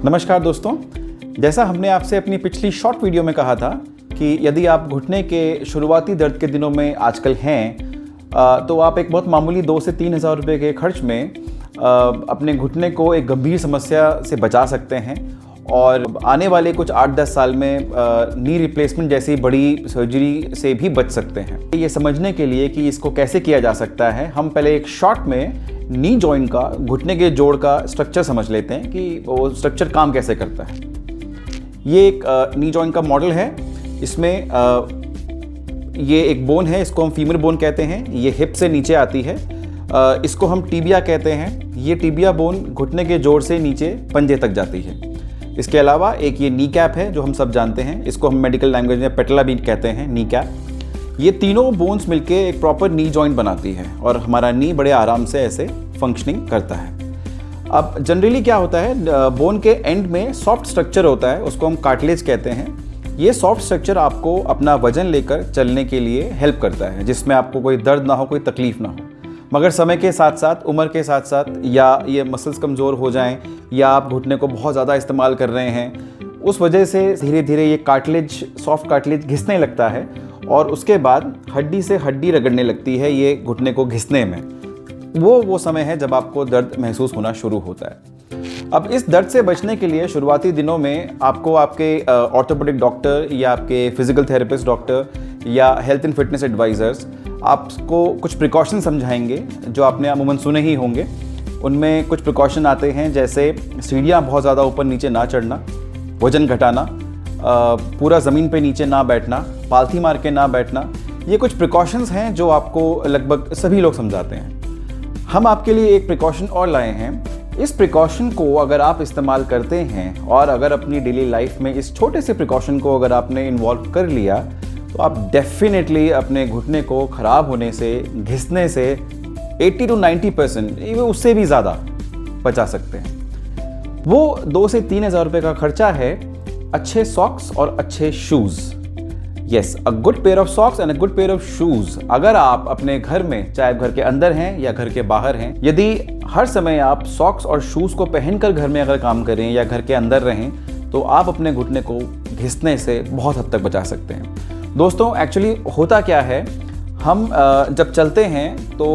नमस्कार दोस्तों, जैसा हमने आपसे अपनी पिछली शॉर्ट वीडियो में कहा था कि यदि आप घुटने के शुरुआती दर्द के दिनों में आजकल हैं तो आप एक बहुत मामूली 2 से 3 हज़ार रुपये के खर्च में अपने घुटने को एक गंभीर समस्या से बचा सकते हैं और आने वाले कुछ 8-10 साल में नी रिप्लेसमेंट जैसी बड़ी सर्जरी से भी बच सकते हैं। ये समझने के लिए कि इसको कैसे किया जा सकता है, हम पहले एक शॉर्ट में नी जॉइंट का, घुटने के जोड़ का स्ट्रक्चर समझ लेते हैं कि वो स्ट्रक्चर काम कैसे करता है। ये एक नी जॉइंट का मॉडल है। इसमें ये एक बोन है, इसको हम फीमर बोन कहते हैं। ये हिप से नीचे आती है, इसको हम टिबिया कहते हैं। ये टिबिया बोन घुटने के जोड़ से नीचे पंजे तक जाती है। इसके अलावा एक ये नी कैप है जो हम सब जानते हैं, इसको हम मेडिकल लैंग्वेज में पेटला बीट कहते हैं, नी कैप। ये तीनों बोन्स मिलके एक प्रॉपर नी जॉइंट बनाती है और हमारा नी बड़े आराम से ऐसे फंक्शनिंग करता है। अब जनरली क्या होता है, बोन के एंड में सॉफ्ट स्ट्रक्चर होता है, उसको हम कार्टिलेज कहते हैं। ये सॉफ्ट स्ट्रक्चर आपको अपना वजन लेकर चलने के लिए हेल्प करता है, जिसमें आपको कोई दर्द ना हो, कोई तकलीफ ना हो। मगर समय के साथ साथ, उम्र के साथ साथ, या ये मसल्स कमज़ोर हो जाएं या आप घुटने को बहुत ज़्यादा इस्तेमाल कर रहे हैं, उस वजह से धीरे धीरे ये कार्टिलेज, सॉफ्ट कार्टिलेज घिसने लगता है और उसके बाद हड्डी से हड्डी रगड़ने लगती है ये घुटने को घिसने में। वो समय है जब आपको दर्द महसूस होना शुरू होता है। अब इस दर्द से बचने के लिए शुरुआती दिनों में आपको आपके ऑर्थोपेडिक डॉक्टर या आपके फिजिकल थेरेपिस्ट डॉक्टर या हेल्थ एंड फिटनेस एडवाइज़र्स आपको कुछ प्रिकॉशन समझाएंगे जो आपने अमूमन सुने ही होंगे। उनमें कुछ प्रिकॉशन आते हैं, जैसे सीढ़ियाँ बहुत ज़्यादा ऊपर नीचे ना चढ़ना, वज़न घटाना, पूरा ज़मीन पे नीचे ना बैठना, पालथी मार के ना बैठना। ये कुछ प्रिकॉशंस हैं जो आपको लगभग सभी लोग समझाते हैं। हम आपके लिए एक प्रिकॉशन और लाए हैं। इस प्रिकॉशन को अगर आप इस्तेमाल करते हैं और अगर अपनी डेली लाइफ में इस छोटे से प्रिकॉशन को अगर आपने इन्वॉल्व कर लिया तो आप डेफिनेटली अपने घुटने को ख़राब होने से, घिसने से 80 to 90%, उससे भी ज़्यादा बचा सकते हैं। वो 2 से 3 हज़ार रुपये का खर्चा है अच्छे सॉक्स और अच्छे shoes. Yes, a good pair of socks and a good pair of shoes. अगर आप अपने घर में, चाहे घर के अंदर हैं या घर के बाहर हैं, यदि हर समय आप सॉक्स और शूज़ को पहनकर घर में अगर काम करें या घर के अंदर रहें तो आप अपने घुटने को घिसने से बहुत हद तक बचा सकते हैं। दोस्तों, एक्चुअली होता क्या है, हम जब चलते हैं तो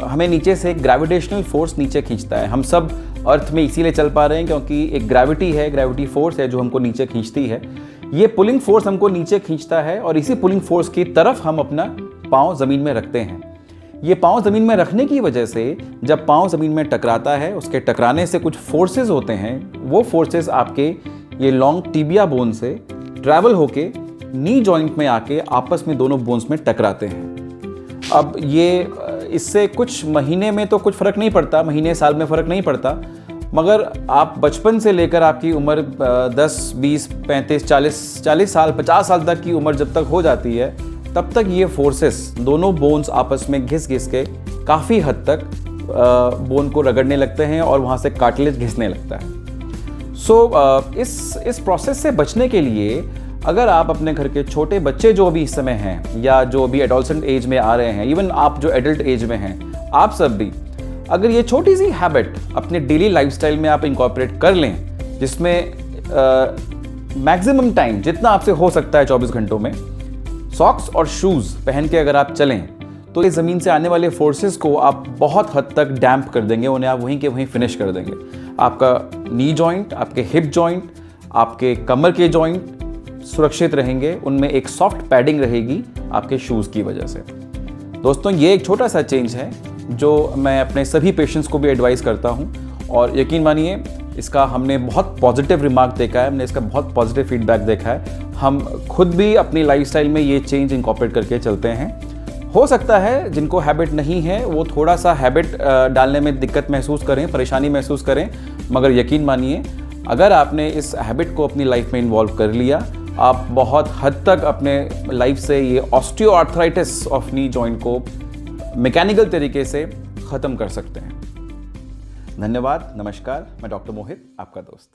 हमें नीचे से एक ग्रेविटेशनल फोर्स नीचे खींचता है। हम सब अर्थ में इसीलिए चल पा रहे हैं क्योंकि एक ग्रेविटी है, ग्रेविटी फोर्स है जो हमको नीचे खींचती है। ये पुलिंग फोर्स हमको नीचे खींचता है और इसी पुलिंग फोर्स की तरफ हम अपना पाँव ज़मीन में रखते हैं। ये पाँव ज़मीन में रखने की वजह से जब पाँव ज़मीन में टकराता है, उसके टकराने से कुछ फोर्सेस होते हैं। वो फोर्सेस आपके ये लॉन्ग टिबिया बोन से ट्रैवल होके नी जॉइंट में आके आपस में दोनों बोन्स में टकराते हैं। अब ये इससे कुछ महीने में तो कुछ फ़र्क नहीं पड़ता, महीने साल में फ़र्क नहीं पड़ता, मगर आप बचपन से लेकर आपकी उम्र 10, 20, 35, 40 साल, 50 साल तक की उम्र जब तक हो जाती है, तब तक ये फोर्सेस, दोनों बोन्स आपस में घिस घिस के काफ़ी हद तक बोन को रगड़ने लगते हैं और वहाँ से कार्टिलेज घिसने लगता है। इस प्रोसेस से बचने के लिए अगर आप अपने घर के छोटे बच्चे जो अभी इस समय हैं या जो अभी एडोलसेंट एज में आ रहे हैं, इवन आप जो एडल्ट एज में हैं, आप सब भी अगर ये छोटी सी हैबिट अपने डेली लाइफस्टाइल में आप इंकॉर्पोरेट कर लें, जिसमें मैक्सिमम टाइम जितना आपसे हो सकता है 24 घंटों में सॉक्स और शूज़ पहन के अगर आप चलें, तो ये ज़मीन से आने वाले फोर्सेस को आप बहुत हद तक डैम्प कर देंगे, उन्हें आप वहीं के वहीं फिनिश कर देंगे। आपका नी जॉइंट, आपके हिप जॉइंट, आपके कमर के जॉइंट सुरक्षित रहेंगे, उनमें एक सॉफ्ट पैडिंग रहेगी आपके शूज़ की वजह से। दोस्तों, ये एक छोटा सा चेंज है जो मैं अपने सभी पेशेंट्स को भी एडवाइस करता हूँ और यकीन मानिए इसका हमने बहुत पॉजिटिव रिमार्क देखा है, हमने इसका बहुत पॉजिटिव फीडबैक देखा है। हम खुद भी अपनी लाइफस्टाइल में ये चेंज इंकॉर्पोरेट करके चलते हैं। हो सकता है जिनको हैबिट नहीं है वो थोड़ा सा हैबिट डालने में दिक्कत महसूस करें, परेशानी महसूस करें, मगर यकीन मानिए अगर आपने इस हैबिट को अपनी लाइफ में इन्वॉल्व कर लिया, आप बहुत हद तक अपने लाइफ से ये ऑस्टियोआर्थराइटिस ऑफ नी जॉइंट को मैकेनिकल तरीके से ख़त्म कर सकते हैं। धन्यवाद, नमस्कार। मैं डॉक्टर मोहित, आपका दोस्त।